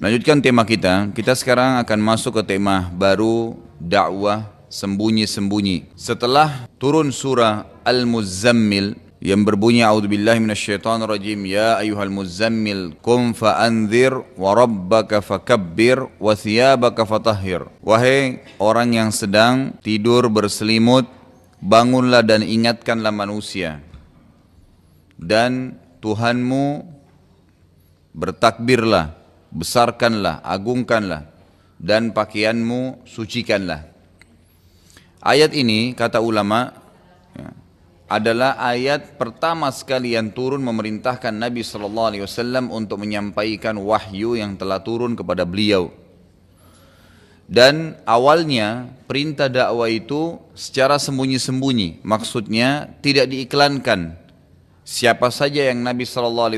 Lanjutkan tema kita. Kita sekarang akan masuk ke tema baru, dakwah sembunyi-sembunyi. Setelah turun surah Al-Muzammil yang berbunyi a'udzubillahi minasyaitonirrajim, ya ayyuhal muzammil qum fa'anzir wa rabbaka fakabbir wa thiyabaka fatahhir. Wahai orang yang sedang tidur berselimut, bangunlah dan ingatkanlah manusia, dan Tuhanmu bertakbirlah, besarkanlah, agungkanlah, dan pakaianmu sucikanlah. Ayat ini kata ulama adalah ayat pertama sekali yang turun memerintahkan Nabi SAW untuk menyampaikan wahyu yang telah turun kepada beliau. Dan awalnya perintah dakwah itu secara sembunyi-sembunyi, maksudnya tidak diiklankan. Siapa saja yang Nabi SAW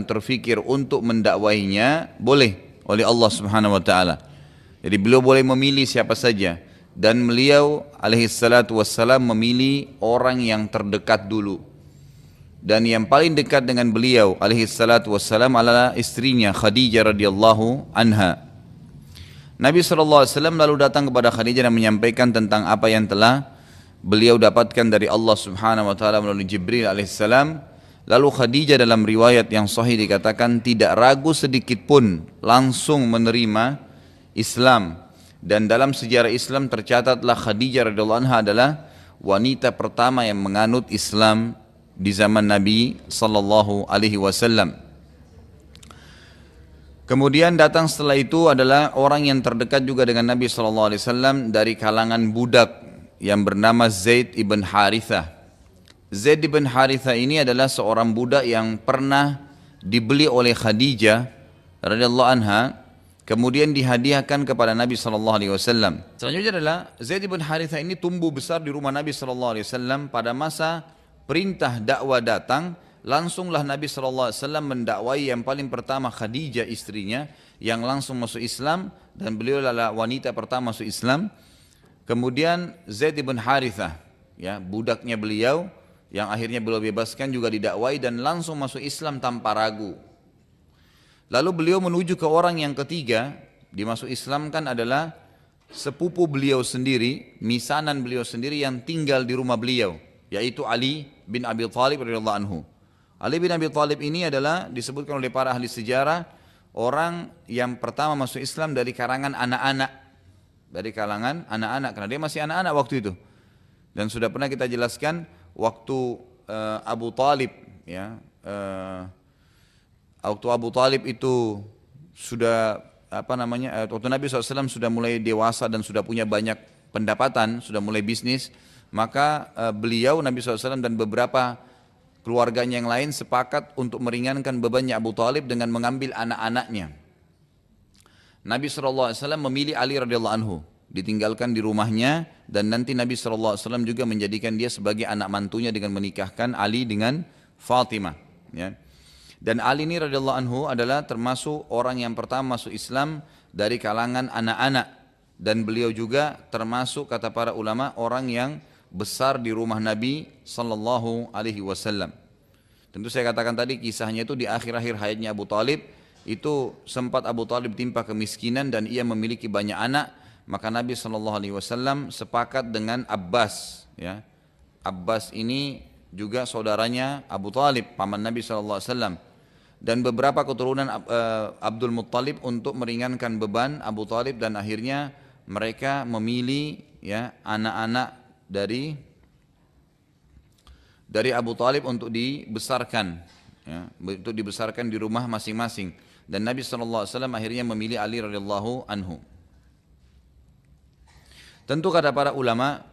terfikir untuk mendakwahinya boleh oleh Allah Subhanahu Wa Taala. Jadi beliau boleh memilih siapa saja, dan beliau alaihissalatu wassalam memilih orang yang terdekat dulu. Dan yang paling dekat dengan beliau alaihissalatu wassalam adalah istrinya Khadijah radhiyallahu anha. Nabi SAW lalu datang kepada Khadijah dan menyampaikan tentang apa yang telah beliau dapatkan dari Allah Subhanahu Wa Taala melalui Jibril alaihissalam. Lalu Khadijah dalam riwayat yang sahih dikatakan tidak ragu sedikit pun, langsung menerima Islam. Dan dalam sejarah Islam tercatatlah Khadijah radhiyallahu anha adalah wanita pertama yang menganut Islam di zaman Nabi sallallahu alaihi wasallam. Kemudian datang setelah itu adalah orang yang terdekat juga dengan Nabi sallallahu alaihi wasallam dari kalangan budak yang bernama Zaid ibn Harithah. Zaid bin Haritha ini adalah seorang budak yang pernah dibeli oleh Khadijah radhiyallahu anha, kemudian dihadiahkan kepada Nabi sallallahu alaihi wasallam. Selanjutnya adalah Zaid bin Haritha ini tumbuh besar di rumah Nabi sallallahu alaihi wasallam. Pada masa perintah dakwah datang, langsunglah Nabi sallallahu alaihi wasallam mendakwai yang paling pertama Khadijah istrinya yang langsung masuk Islam, dan beliau adalah wanita pertama masuk Islam. Kemudian Zaid bin Haritha, ya, budaknya beliau yang akhirnya beliau bebaskan juga didakwai dan langsung masuk Islam tanpa ragu. Lalu beliau menuju ke orang yang ketiga dimasuk Islam kan adalah sepupu beliau sendiri, misanan beliau sendiri yang tinggal di rumah beliau, yaitu Ali bin Abi Thalib radhiyallahu anhu. Ali bin Abi Thalib ini adalah disebutkan oleh para ahli sejarah orang yang pertama masuk Islam dari kalangan anak-anak, karena dia masih anak-anak waktu itu. Dan sudah pernah kita jelaskan waktu Abu Talib, ya, waktu Abu Talib itu sudah waktu Nabi SAW sudah mulai dewasa dan sudah punya banyak pendapatan, sudah mulai bisnis, maka beliau Nabi SAW dan beberapa keluarganya yang lain sepakat untuk meringankan bebannya Abu Talib dengan mengambil anak-anaknya. Nabi SAW memilih Ali radhiyallahu anhu, ditinggalkan di rumahnya, dan nanti Nabi SAW juga menjadikan dia sebagai anak mantunya dengan menikahkan Ali dengan Fatimah, ya. Dan Ali ini radhiyallahu anhu adalah termasuk orang yang pertama masuk Islam dari kalangan anak-anak, dan beliau juga termasuk kata para ulama orang yang besar di rumah Nabi sallallahu alaihi wasallam. Tentu saya katakan tadi kisahnya itu di akhir-akhir hayatnya Abu Talib, itu sempat Abu Talib timpa kemiskinan dan ia memiliki banyak anak. Maka Nabi SAW sepakat dengan Abbas, ya. Abbas ini juga saudaranya Abu Talib, paman Nabi SAW, dan beberapa keturunan Abdul Muttalib untuk meringankan beban Abu Talib, dan akhirnya mereka memilih, ya, anak-anak dari Abu Talib untuk dibesarkan, ya, untuk dibesarkan di rumah masing-masing. Dan Nabi SAW akhirnya memilih Ali radhiyallahu anhu. Tentu kata para ulama,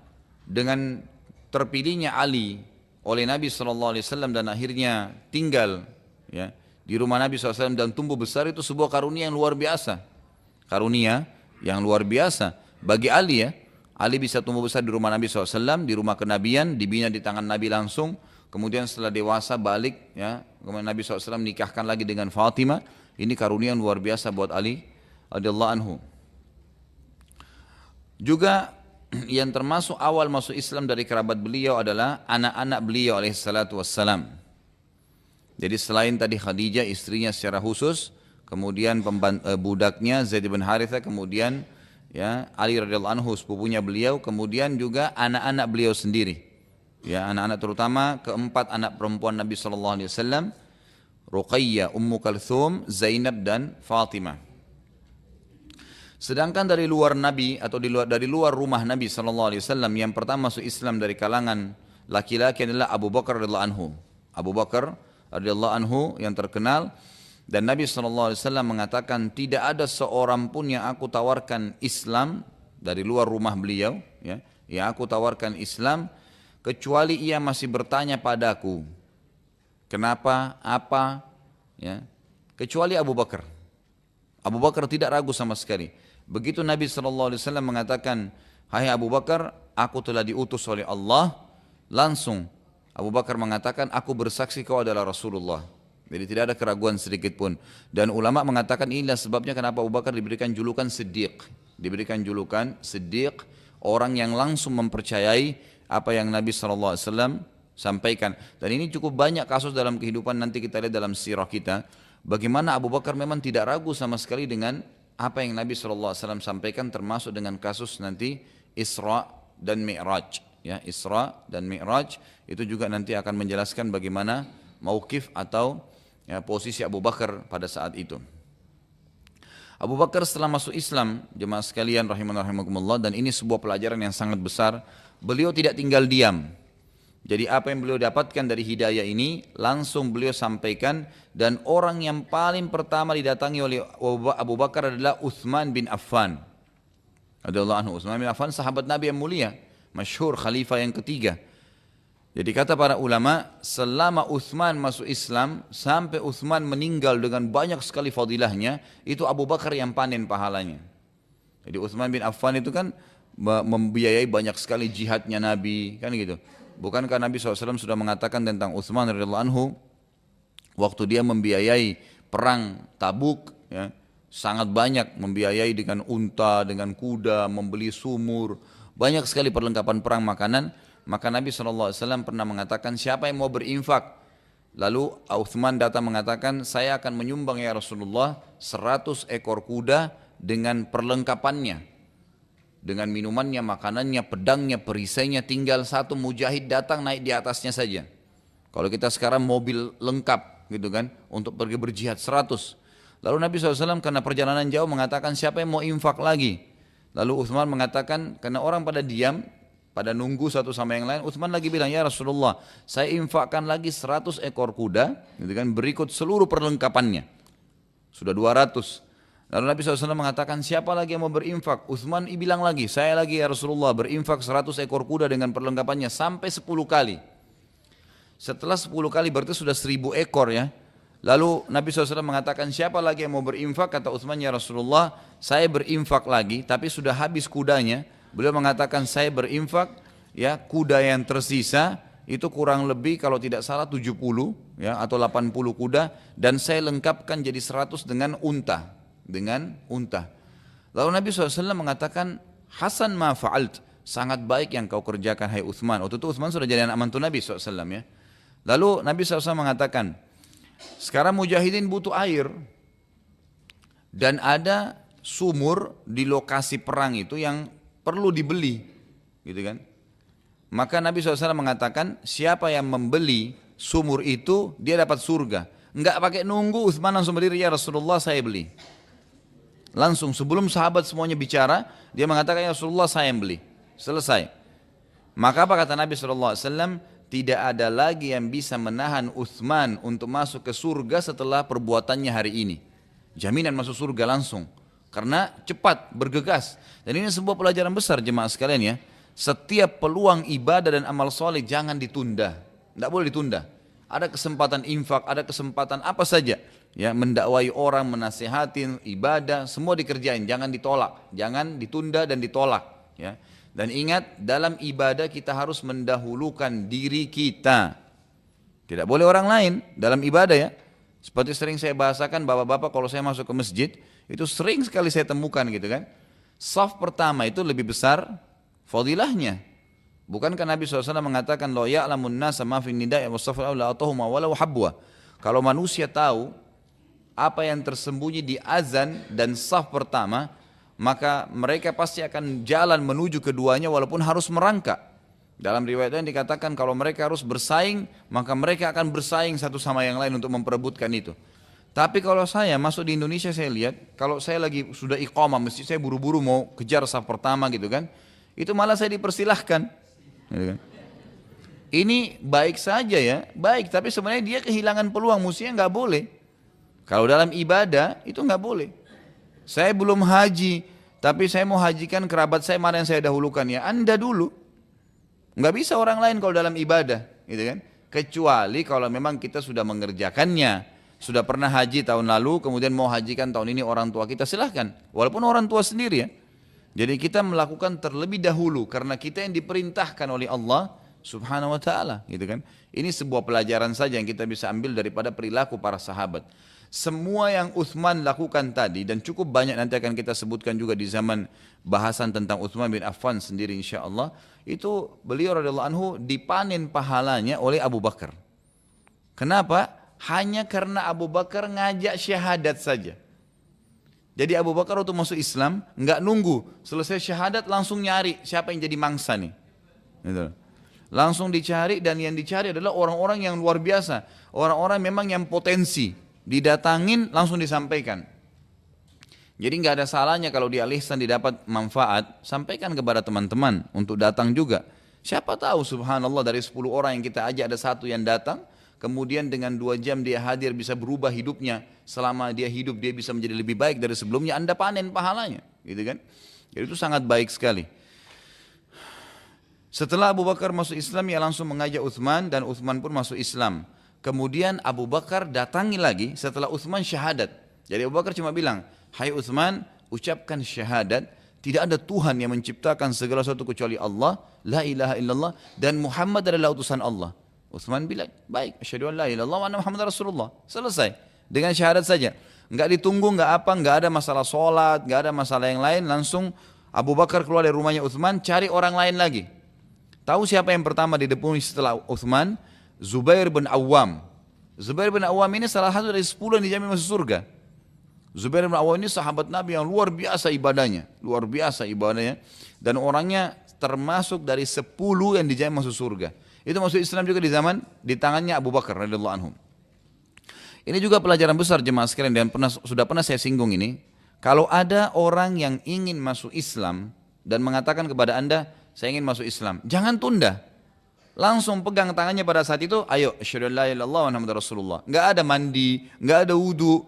dengan terpilihnya Ali oleh Nabi SAW dan akhirnya tinggal, ya, di rumah Nabi SAW dan tumbuh besar, itu sebuah karunia yang luar biasa. Karunia yang luar biasa bagi Ali, ya. Ali bisa tumbuh besar di rumah Nabi SAW, di rumah kenabian, dibina di tangan Nabi langsung. Kemudian setelah dewasa balik, ya, kemudian Nabi SAW nikahkan lagi dengan Fatimah. Ini karunia yang luar biasa buat Ali radhiyallahu anhu. Juga yang termasuk awal masuk Islam dari kerabat beliau adalah anak-anak beliau alaihissalatu wassalam. Jadi selain tadi Khadijah istrinya secara khusus, kemudian budaknya Zaid bin Harithah, kemudian ya Ali radhiyallahu anhu sepupunya beliau, kemudian juga anak-anak beliau sendiri. Ya, anak-anak terutama keempat anak perempuan Nabi sallallahu alaihi wasallam, Ruqayyah, Ummu Kalthum, Zainab dan Fatimah. Sedangkan dari luar Nabi atau dari luar rumah Nabi sallallahu alaihi wasallam yang pertama masuk Islam dari kalangan laki-laki adalah Abu Bakar radhiyallahu anhu. Abu Bakar radhiyallahu anhu yang terkenal, dan Nabi sallallahu alaihi wasallam mengatakan tidak ada seorang pun yang aku tawarkan Islam dari luar rumah beliau, ya, yang aku tawarkan Islam kecuali ia masih bertanya padaku kenapa, apa, ya, kecuali Abu Bakar. Abu Bakar tidak ragu sama sekali. Begitu Nabi SAW mengatakan, hai Abu Bakar, aku telah diutus oleh Allah, langsung Abu Bakar mengatakan, aku bersaksi kau adalah Rasulullah. Jadi tidak ada keraguan sedikit pun. Dan ulama mengatakan inilah sebabnya kenapa Abu Bakar diberikan julukan Siddiq. Diberikan julukan Siddiq, orang yang langsung mempercayai apa yang Nabi SAW sampaikan. Dan ini cukup banyak kasus dalam kehidupan, nanti kita lihat dalam sirah kita, bagaimana Abu Bakar memang tidak ragu sama sekali dengan apa yang Nabi SAW sampaikan, termasuk dengan kasus nanti Isra dan Mi'raj. Ya, Isra dan Mi'raj itu juga nanti akan menjelaskan bagaimana mauqif atau ya, posisi Abu Bakar pada saat itu. Abu Bakar setelah masuk Islam, jemaah sekalian rahimanallah, dan ini sebuah pelajaran yang sangat besar, beliau tidak tinggal diam. Jadi apa yang beliau dapatkan dari hidayah ini langsung beliau sampaikan, dan orang yang paling pertama didatangi oleh Abu Bakar adalah Uthman bin Affan. Radhiyallahu anhu. Uthman bin Affan sahabat Nabi yang mulia, masyhur khalifah yang ketiga. Jadi kata para ulama, selama Uthman masuk Islam sampai Uthman meninggal dengan banyak sekali fadilahnya, itu Abu Bakar yang panen pahalanya. Jadi Uthman bin Affan itu kan membiayai banyak sekali jihadnya Nabi, kan gitu. Bukankah Nabi SAW sudah mengatakan tentang Uthman radhiyallahu anhu, waktu dia membiayai perang Tabuk, ya, sangat banyak membiayai dengan unta, dengan kuda, membeli sumur, banyak sekali perlengkapan perang, makanan. Maka Nabi SAW pernah mengatakan, siapa yang mau berinfak? Lalu Uthman datang mengatakan, saya akan menyumbang ya Rasulullah 100 ekor kuda dengan perlengkapannya, dengan minumannya, makanannya, pedangnya, perisainya, tinggal satu mujahid datang naik di atasnya saja. Kalau kita sekarang mobil lengkap gitu kan, untuk pergi berjihad 100. Lalu Nabi SAW karena perjalanan jauh mengatakan, siapa yang mau infak lagi? Lalu Uthman mengatakan, karena orang pada diam, pada nunggu satu sama yang lain, Uthman lagi bilang, ya Rasulullah, saya infakkan lagi 100 ekor kuda gitu kan, berikut seluruh perlengkapannya, sudah 200. Lalu Nabi SAW mengatakan, siapa lagi yang mau berinfak? Uthman bilang lagi, saya lagi ya Rasulullah, berinfak 100 ekor kuda dengan perlengkapannya sampai 10 kali. Setelah 10 kali berarti sudah 1000 ekor ya. Lalu Nabi SAW mengatakan, siapa lagi yang mau berinfak? Kata Uthman, ya Rasulullah, saya berinfak lagi tapi sudah habis kudanya. Beliau mengatakan, saya berinfak ya, kuda yang tersisa itu kurang lebih kalau tidak salah 70 ya, atau 80 kuda, dan saya lengkapkan jadi 100 dengan unta. Lalu Nabi SAW mengatakan, Hasan ma fa'alt, sangat baik yang kau kerjakan hai Uthman. Waktu itu Uthman sudah jadi anak mantu Nabi SAW ya. Lalu Nabi SAW mengatakan, sekarang mujahidin butuh air, dan ada sumur di lokasi perang itu yang perlu dibeli gitu kan. Maka Nabi SAW mengatakan, siapa yang membeli sumur itu dia dapat surga. Enggak pakai nunggu, Uthman langsung berdiri, ya Rasulullah saya beli. Langsung sebelum sahabat semuanya bicara, dia mengatakan, ya Rasulullah saya yang beli. Selesai. Maka apa kata Nabi SAW? Tidak ada lagi yang bisa menahan Uthman untuk masuk ke surga setelah perbuatannya hari ini. Jaminan masuk surga langsung. Karena cepat, bergegas. Dan ini sebuah pelajaran besar jemaah sekalian ya. Setiap peluang ibadah dan amal soleh jangan ditunda. Tidak boleh ditunda. Ada kesempatan infak, ada kesempatan apa saja. Ya, mendakwai orang, menasihatin, ibadah, semua dikerjain, jangan ditolak, jangan ditunda dan ditolak. Ya. Dan ingat, dalam ibadah kita harus mendahulukan diri kita. Tidak boleh orang lain dalam ibadah ya. Seperti sering saya bahasakan, bapak-bapak kalau saya masuk ke masjid, itu sering sekali saya temukan gitu kan. Saf pertama itu lebih besar fadilahnya. Bukankah Nabi SAW mengatakan, Lo ya'lamun nasa ma fin nida'i wa safal awla atahuma walau habwa. Kalau manusia tahu apa yang tersembunyi di azan dan saf pertama, maka mereka pasti akan jalan menuju keduanya walaupun harus merangkak. Dalam riwayat yang dikatakan kalau mereka harus bersaing, maka mereka akan bersaing satu sama yang lain untuk memperebutkan itu. Tapi kalau saya masuk di Indonesia, saya lihat kalau saya lagi sudah iqamah, mesti saya buru-buru mau kejar saf pertama gitu kan, itu malah saya dipersilahkan. Gitu kan. Ini baik saja ya, baik, tapi sebenarnya dia kehilangan peluang, mestinya nggak boleh. Kalau dalam ibadah itu nggak boleh. Saya belum haji, tapi saya mau hajikan kerabat saya mana yang saya dahulukan, ya Anda dulu. Nggak bisa orang lain kalau dalam ibadah, gitu kan? Kecuali kalau memang kita sudah mengerjakannya, sudah pernah haji tahun lalu, kemudian mau hajikan tahun ini orang tua kita, silahkan. Walaupun orang tua sendiri ya. Jadi kita melakukan terlebih dahulu karena kita yang diperintahkan oleh Allah Subhanahu wa ta'ala, gitu kan? Ini sebuah pelajaran saja yang kita bisa ambil daripada perilaku para sahabat. Semua yang Uthman lakukan tadi, dan cukup banyak nanti akan kita sebutkan juga di zaman bahasan tentang Uthman bin Affan sendiri insya Allah, itu beliau radhiyallahu anhu dipanen pahalanya oleh Abu Bakar. Kenapa? Hanya karena Abu Bakar ngajak syahadat saja. Jadi Abu Bakar waktu masuk Islam nggak nunggu selesai syahadat langsung nyari siapa yang jadi mangsa nih. Gitu. Langsung dicari, dan yang dicari adalah orang-orang yang luar biasa, orang-orang memang yang potensi. Didatangin langsung disampaikan. Jadi nggak ada salahnya kalau di Al-Ihsan didapat manfaat, sampaikan kepada teman-teman untuk datang juga. Siapa tahu subhanallah dari 10 orang yang kita ajak ada satu yang datang, kemudian dengan 2 jam dia hadir bisa berubah hidupnya. Selama dia hidup dia bisa menjadi lebih baik dari sebelumnya, Anda panen pahalanya, gitu kan? Jadi itu sangat baik sekali. Setelah Abu Bakar masuk Islam, ia langsung mengajak Uthman dan Uthman pun masuk Islam. Kemudian Abu Bakar datangi lagi setelah Uthman syahadat. Jadi Abu Bakar cuma bilang, hai Uthman, ucapkan syahadat, tidak ada Tuhan yang menciptakan segala sesuatu kecuali Allah, la ilaha illallah, dan Muhammad adalah utusan Allah. Uthman bilang, baik, asyhadu an la ilaha illallah wa anna Muhammad Rasulullah. Selesai, dengan syahadat saja. Enggak ditunggu, enggak apa, enggak ada masalah sholat, enggak ada masalah yang lain, langsung Abu Bakar keluar dari rumahnya Uthman, cari orang lain lagi. Tahu siapa yang pertama didepuni setelah Uthman? Zubair bin Awam. Zubair bin Awam ini salah satu dari 10 yang dijamin masuk surga. Zubair bin Awam ini sahabat Nabi yang luar biasa ibadahnya, dan orangnya termasuk dari 10 yang dijamin masuk surga. Itu masuk Islam juga di tangannya Abu Bakar radhiyallahu anhu. Ini juga pelajaran besar jemaah sekalian, dan sudah pernah saya singgung ini. Kalau ada orang yang ingin masuk Islam dan mengatakan kepada Anda, saya ingin masuk Islam, jangan tunda. Langsung pegang tangannya pada saat itu, ayo asyhadu an la ilaha illallah wa anna Muhammadar Rasulullah. Enggak ada mandi, enggak ada wudu,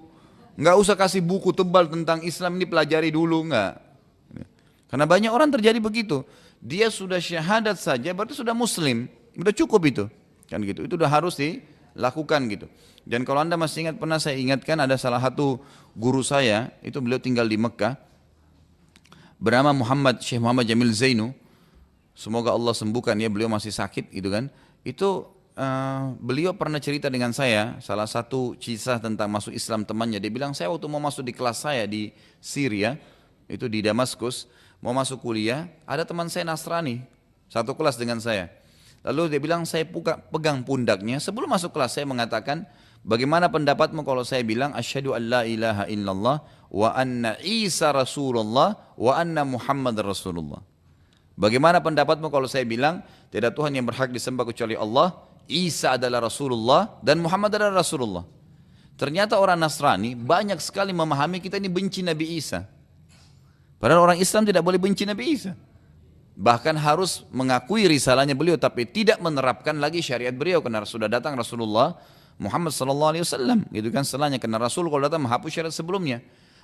enggak usah kasih buku tebal tentang Islam ini pelajari dulu, enggak. Karena banyak orang terjadi begitu. Dia sudah syahadat saja berarti sudah muslim, udah cukup itu. Kan gitu. Itu udah harus dilakukan gitu. Dan kalau Anda masih ingat, pernah saya ingatkan ada salah satu guru saya, itu beliau tinggal di Mekah, bernama Syekh Muhammad Jamil Zainu. Semoga Allah sembuhkan ya, beliau masih sakit gitu kan. Itu beliau pernah cerita dengan saya salah satu kisah tentang masuk Islam temannya. Dia bilang, saya waktu mau masuk di kelas saya di Syria, itu di Damaskus, mau masuk kuliah, ada teman saya Nasrani, satu kelas dengan saya. Lalu dia bilang, saya pegang pundaknya. Sebelum masuk kelas saya mengatakan, bagaimana pendapatmu kalau saya bilang asyhadu an la ilaha illallah wa anna Isa Rasulullah wa anna Muhammad Rasulullah. Bagaimana pendapatmu kalau saya bilang tidak Tuhan yang berhak disembah kecuali Allah, Isa adalah Rasulullah, dan Muhammad adalah Rasulullah. Ternyata orang Nasrani banyak sekali memahami kita ini benci Nabi Isa. Padahal orang Islam tidak boleh benci Nabi Isa. Bahkan harus mengakui risalahnya beliau, tapi tidak menerapkan lagi syariat beliau, karena sudah datang Rasulullah Muhammad SAW, gitu kan, setelahnya. Karena Rasul kalau datang menghapus syariat sebelumnya.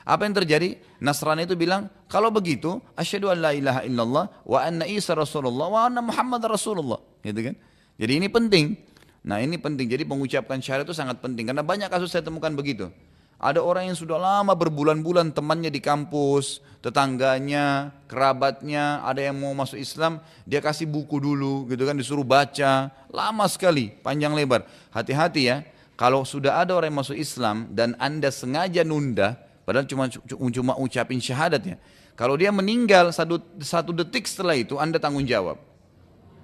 Apa yang terjadi? Nasrani itu bilang, kalau begitu, asyhadu an la ilaha illallah wa anna Isa Rasulullah wa anna Muhammad Rasulullah, gitu kan? Jadi ini penting. Nah, ini penting. Jadi mengucapkan syahadat itu sangat penting, karena banyak kasus saya temukan begitu. Ada orang yang sudah lama berbulan-bulan temannya di kampus, tetangganya, kerabatnya, ada yang mau masuk Islam, dia kasih buku dulu, gitu kan, disuruh baca, lama sekali, panjang lebar. Hati-hati ya, kalau sudah ada orang yang masuk Islam dan Anda sengaja nunda, padahal cuma ucapin syahadat ya. Kalau dia meninggal satu detik setelah itu, Anda tanggung jawab.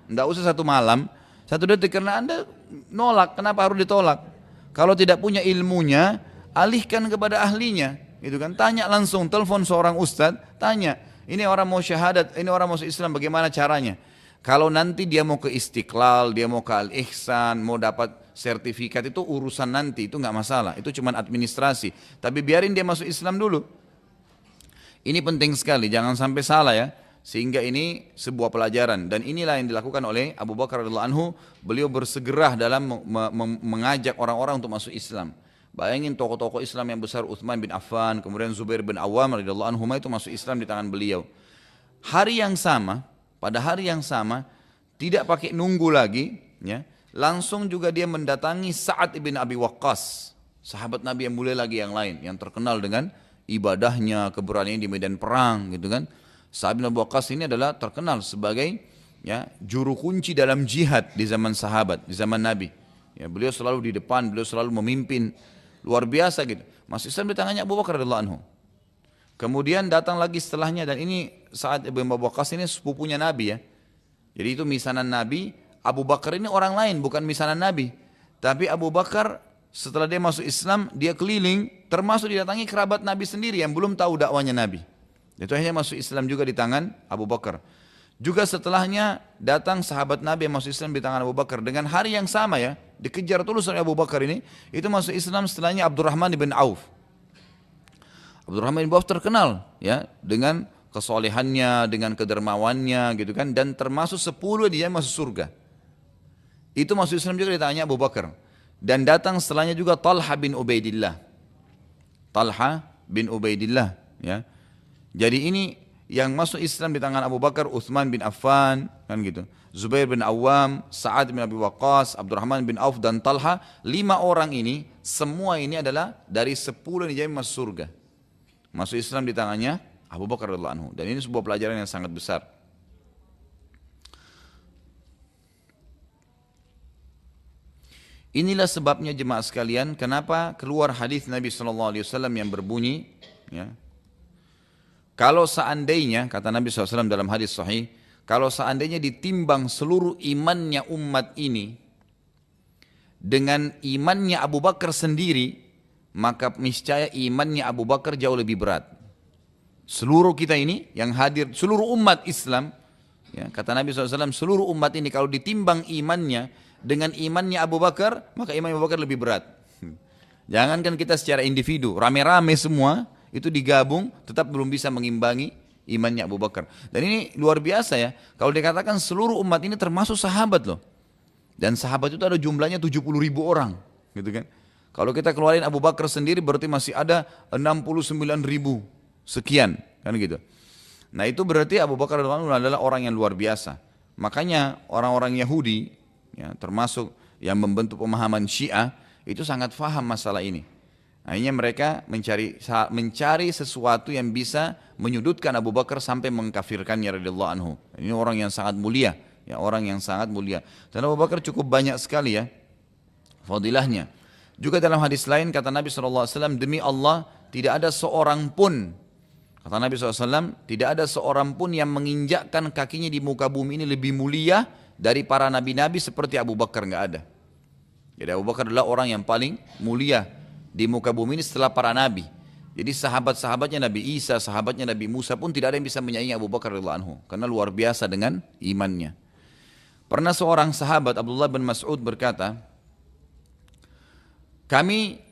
Tidak usah 1 malam, 1 detik, karena Anda nolak. Kenapa harus ditolak? Kalau tidak punya ilmunya, alihkan kepada ahlinya, gitu kan? Tanya langsung, telepon seorang ustadz, tanya, ini orang mau syahadat, ini orang mau Islam, bagaimana caranya? Kalau nanti dia mau ke Istiqlal, dia mau ke Al-Ihsan, mau dapat sertifikat, itu urusan nanti, itu nggak masalah, itu cuma administrasi. Tapi biarin dia masuk Islam dulu. Ini penting sekali, jangan sampai salah ya. Sehingga ini sebuah pelajaran, dan inilah yang dilakukan oleh Abu Bakar radhiyallahu anhu. Beliau bersegera dalam mengajak orang-orang untuk masuk Islam. Bayangin tokoh-tokoh Islam yang besar, Utsman bin Affan, kemudian Zubair bin Awam radhiyallahu anhu itu masuk Islam di tangan beliau. Hari yang sama, pada hari yang sama, tidak pakai nunggu lagi, ya, langsung juga dia mendatangi Sa'ad ibn Abi Waqqas, sahabat Nabi yang mulia lagi yang lain, yang terkenal dengan ibadahnya, keberanian di medan perang, gitu kan. Sa'ad bin Abi Waqqas ini adalah terkenal sebagai ya, juru kunci dalam jihad di zaman sahabat, di zaman Nabi. Ya, beliau selalu di depan, beliau selalu memimpin, luar biasa gitu. Masuk Islam di tangannya Abu Bakar radhiyallahu anhu. Kemudian datang lagi setelahnya, dan ini Sa'ad bin Abi Waqqas ini sepupunya Nabi ya. Jadi itu misanan Nabi. Abu Bakar ini orang lain, bukan misanan Nabi. Tapi Abu Bakar setelah dia masuk Islam, dia keliling, termasuk didatangi kerabat Nabi sendiri yang belum tahu dakwanya Nabi. Itu akhirnya masuk Islam juga di tangan Abu Bakar. Juga setelahnya datang sahabat Nabi yang masuk Islam di tangan Abu Bakar. Dengan hari yang sama ya, dikejar terus oleh Abu Bakar ini. Itu masuk Islam setelahnya Abdurrahman bin Auf. Abdurrahman bin Auf terkenal ya dengan kesolehannya, dengan kedermawannya gitu kan. Dan termasuk 10 dia masuk surga. Itu masuk Islam juga di tangannya Abu Bakar. Dan datang setelahnya juga Talha bin Ubaidillah. Talha bin Ubaidillah ya. Jadi ini yang masuk Islam di tangan Abu Bakar, Utsman bin Affan, kan gitu. Zubair bin Awam, Sa'ad bin Abi Waqqas, Abdurrahman bin Auf dan Talha. 5 orang ini, semua ini adalah dari 10 yang dijamin masuk surga. Masuk Islam di tangannya Abu Bakar radhiyallahu anhu. Dan ini sebuah pelajaran yang sangat besar. Inilah sebabnya jemaah sekalian, kenapa keluar hadis Nabi SAW yang berbunyi, ya, kalau seandainya, kata Nabi SAW dalam hadis sahih, kalau seandainya ditimbang seluruh imannya umat ini dengan imannya Abu Bakar sendiri, maka niscaya imannya Abu Bakar jauh lebih berat. Seluruh kita ini yang hadir, seluruh umat Islam, ya, kata Nabi SAW, seluruh umat ini kalau ditimbang imannya dengan imannya Abu Bakar, maka iman Abu Bakar lebih berat. Jangankan kita secara individu, rame-rame semua, itu digabung tetap belum bisa mengimbangi imannya Abu Bakar. Dan ini luar biasa ya, kalau dikatakan seluruh umat ini termasuk sahabat loh. Dan sahabat itu ada jumlahnya 70.000 orang, gitu kan. Kalau kita keluarin Abu Bakar sendiri berarti masih ada 69.000 sekian, kan gitu. Nah itu berarti Abu Bakar adalah orang yang luar biasa. Makanya orang-orang Yahudi, ya, termasuk yang membentuk pemahaman Syiah, itu sangat faham masalah ini. Akhirnya mereka mencari sesuatu yang bisa menyudutkan Abu Bakar sampai mengkafirkannya radhiyallahu anhu. Ini orang yang sangat mulia, ya, orang yang sangat mulia. Dan Abu Bakar cukup banyak sekali ya fadilahnya. Juga dalam hadis lain kata Nabi SAW, demi Allah tidak ada seorang pun, kata Nabi SAW, tidak ada seorang pun yang menginjakkan kakinya di muka bumi ini lebih mulia dari para nabi-nabi seperti Abu Bakar, nggak ada. Jadi Abu Bakar adalah orang yang paling mulia di muka bumi ini setelah para nabi. Jadi sahabat-sahabatnya Nabi Isa, sahabatnya Nabi Musa pun tidak ada yang bisa menyaingi Abu Bakar radhiyallahu anhu karena luar biasa dengan imannya. Pernah seorang sahabat Abdullah bin Mas'ud berkata, kami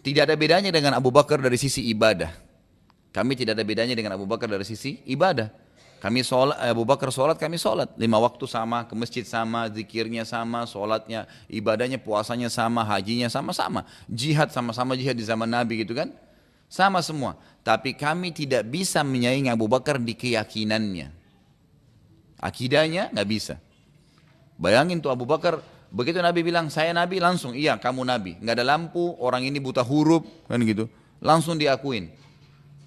tidak ada bedanya dengan Abu Bakar dari sisi ibadah. Kami tidak ada bedanya dengan Abu Bakar dari sisi ibadah. Kami sholat, Abu Bakar sholat, kami sholat 5 waktu sama, ke masjid sama, zikirnya sama, sholatnya, ibadahnya, puasanya sama, hajinya sama-sama, jihad sama-sama, jihad di zaman Nabi gitu kan, sama semua. Tapi kami tidak bisa menyaingi Abu Bakar di keyakinannya, akidahnya nggak bisa. Bayangin tuh Abu Bakar, begitu Nabi bilang saya Nabi, langsung iya kamu Nabi, nggak ada lampu, orang ini buta huruf kan gitu, langsung diakuin.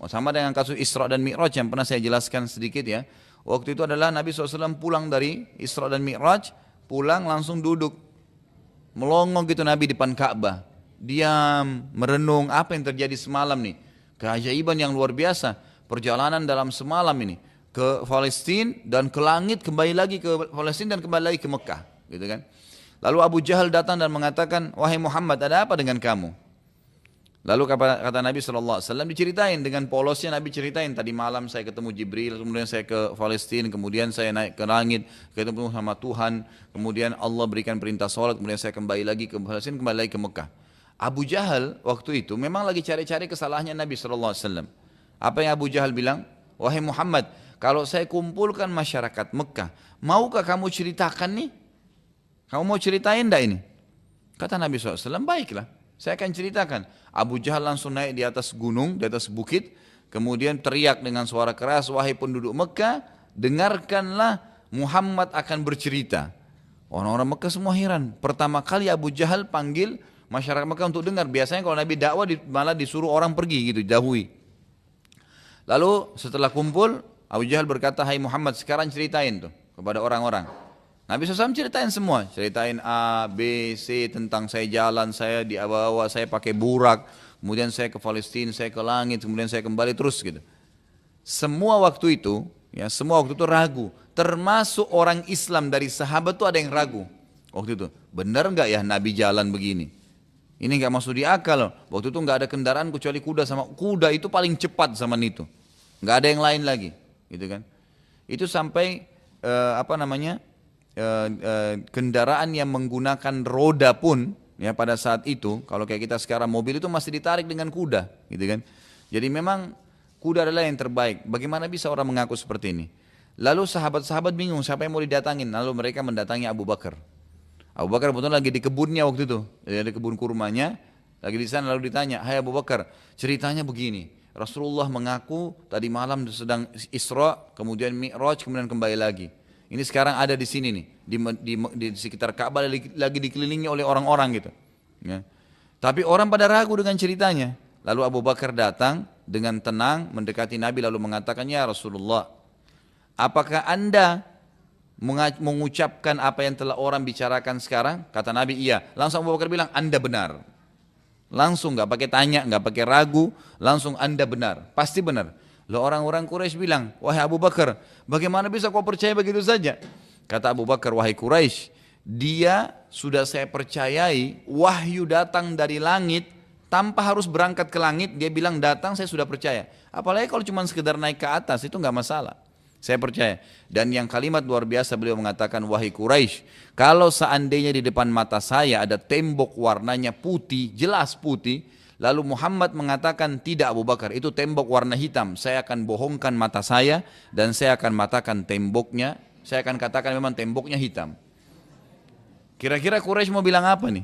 Sama dengan kasus Isra dan Mi'raj yang pernah saya jelaskan sedikit ya. Waktu itu adalah Nabi SAW pulang dari Isra dan Mi'raj, pulang langsung duduk, melongo gitu Nabi di depan Ka'bah, diam, merenung apa yang terjadi semalam nih. Keajaiban yang luar biasa, perjalanan dalam semalam ini ke Palestina dan ke langit, kembali lagi ke Palestina dan kembali lagi ke Mekah, gitu kan. Lalu Abu Jahal datang dan mengatakan, wahai Muhammad, ada apa dengan kamu? Lalu kata Nabi SAW diceritain dengan polosnya, Nabi ceritain tadi malam saya ketemu Jibril, kemudian saya ke Palestina, kemudian saya naik ke langit, ketemu sama Tuhan, kemudian Allah berikan perintah sholat, kemudian saya kembali lagi ke Palestina, kembali lagi ke Mekah. Abu Jahal waktu itu memang lagi cari-cari kesalahannya Nabi SAW. Apa yang Abu Jahal bilang? Wahai Muhammad, kalau saya kumpulkan masyarakat Mekah, maukah kamu ceritakan nih? Kamu mau ceritain enggak ini? Kata Nabi SAW, baiklah, saya akan ceritakan. Abu Jahal langsung naik di atas gunung, di atas bukit, kemudian teriak dengan suara keras, wahai penduduk Mekah, dengarkanlah Muhammad akan bercerita. Orang-orang Mekah semua heran. Pertama kali Abu Jahal panggil masyarakat Mekah untuk dengar. Biasanya kalau Nabi dakwah malah disuruh orang pergi gitu, jauhi. Lalu setelah kumpul, Abu Jahal berkata, hai Muhammad, sekarang ceritain tuh kepada orang-orang. Nabi SAW ceritain semua, ceritain A, B, C tentang saya jalan, saya di bawah, saya pakai burak, kemudian saya ke Palestina, saya ke langit, kemudian saya kembali terus gitu. Semua waktu itu ragu, termasuk orang Islam dari sahabat tuh ada yang ragu. Waktu itu, benar nggak ya Nabi jalan begini? Ini nggak masuk di akal loh. Waktu itu nggak ada kendaraan kecuali kuda, sama kuda itu paling cepat zaman itu, nggak ada yang lain lagi, gitu kan? Itu sampai kendaraan yang menggunakan roda pun ya pada saat itu, kalau kayak kita sekarang mobil itu masih ditarik dengan kuda, gitu kan. Jadi memang kuda adalah yang terbaik. Bagaimana bisa orang mengaku seperti ini? Lalu sahabat-sahabat bingung siapa yang mau didatangin. Lalu mereka mendatangi Abu Bakar. Abu Bakar betul lagi di kebunnya waktu itu, di kebun kurmanya, lagi di sana. Lalu ditanya, hai Abu Bakar, ceritanya begini. Rasulullah mengaku tadi malam sedang Isra, kemudian Mi'raj, kemudian kembali lagi. Ini sekarang ada di sini nih, di sekitar Ka'bah lagi dikelilingi oleh orang-orang gitu. Ya. Tapi orang pada ragu dengan ceritanya. Lalu Abu Bakar datang dengan tenang mendekati Nabi lalu mengatakan, ya Rasulullah, apakah anda mengucapkan apa yang telah orang bicarakan sekarang? Kata Nabi, iya. Langsung Abu Bakar bilang, anda benar. Langsung gak pakai tanya, gak pakai ragu, langsung anda benar, pasti benar. Lalu orang-orang Quraisy bilang, wahai Abu Bakar, bagaimana bisa kau percaya begitu saja? Kata Abu Bakar, wahai Quraisy, dia sudah saya percayai, wahyu datang dari langit, tanpa harus berangkat ke langit, dia bilang datang, saya sudah percaya. Apalagi kalau cuma sekedar naik ke atas, itu nggak masalah. Saya percaya. Dan yang kalimat luar biasa beliau mengatakan, wahai Quraisy, kalau seandainya di depan mata saya ada tembok warnanya putih, jelas putih, lalu Muhammad mengatakan, tidak Abu Bakar, itu tembok warna hitam. Saya akan bohongkan mata saya dan saya akan matakan temboknya. Saya akan katakan memang temboknya hitam. Kira-kira Quraisy mau bilang apa nih?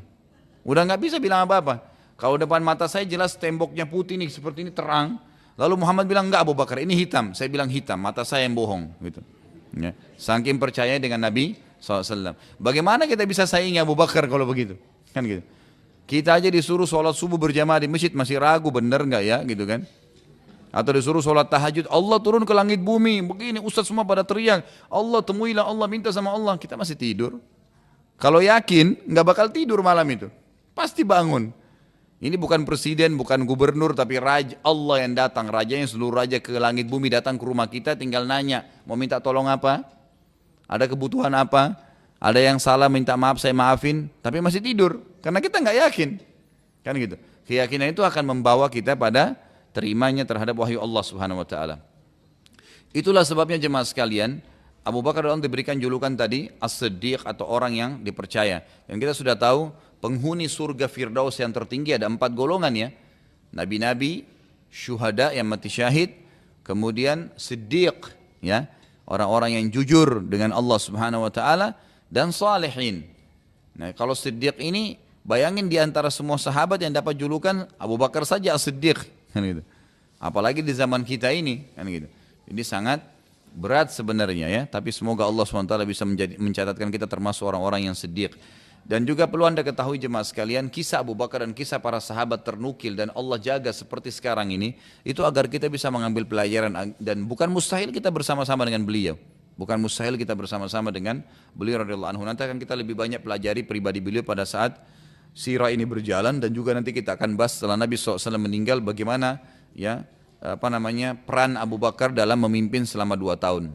Udah nggak bisa bilang apa-apa. Kalau depan mata saya jelas temboknya putih nih, seperti ini terang. Lalu Muhammad bilang, enggak Abu Bakar, ini hitam. Saya bilang hitam, mata saya yang bohong. Gitu. Ya. Saking percaya dengan Nabi SAW. Bagaimana kita bisa saingi Abu Bakar kalau begitu? Kan gitu. Kita aja disuruh sholat subuh berjamaah di masjid masih ragu benar nggak ya gitu kan? Atau disuruh sholat tahajud, Allah turun ke langit bumi, begini ustaz semua pada teriak, Allah temuilah Allah, minta sama Allah, kita masih tidur. Kalau yakin nggak bakal tidur malam itu, pasti bangun. Ini bukan presiden, bukan gubernur, tapi raja Allah yang datang, rajanya seluruh raja ke langit bumi datang ke rumah kita, tinggal nanya, mau minta tolong apa? Ada kebutuhan apa? Ada yang salah minta maaf saya maafin, tapi masih tidur karena kita nggak yakin, kan gitu. Keyakinan itu akan membawa kita pada terimanya terhadap wahyu Allah Subhanahu Wa Taala. Itulah sebabnya jemaah sekalian, Abu Bakar radhiyallahu anhu diberikan julukan tadi As-Siddiq atau orang yang dipercaya. Dan kita sudah tahu penghuni surga Firdaus yang tertinggi ada 4 golongan ya, nabi-nabi, syuhada yang mati syahid, kemudian Siddiq ya, orang-orang yang jujur dengan Allah Subhanahu Wa Taala, dan salihin. Nah kalau Siddiq ini, bayangin di antara semua sahabat yang dapat julukan Abu Bakar saja As-Siddiq, kan gitu. Apalagi di zaman kita ini, kan gitu. Ini sangat berat sebenarnya ya, tapi semoga Allah SWT bisa mencatatkan kita termasuk orang-orang yang Siddiq. Dan juga perlu anda ketahui jemaah sekalian, kisah Abu Bakar dan kisah para sahabat ternukil dan Allah jaga seperti sekarang ini, itu agar kita bisa mengambil pelajaran dan bukan mustahil kita bersama-sama dengan beliau. Bukan mustahil kita bersama-sama dengan beliau radhiyallahu anhu. Nanti akan kita lebih banyak pelajari pribadi beliau pada saat sirah ini berjalan, dan juga nanti kita akan bahas setelah Nabi SAW meninggal bagaimana ya peran Abu Bakar dalam memimpin selama 2 tahun.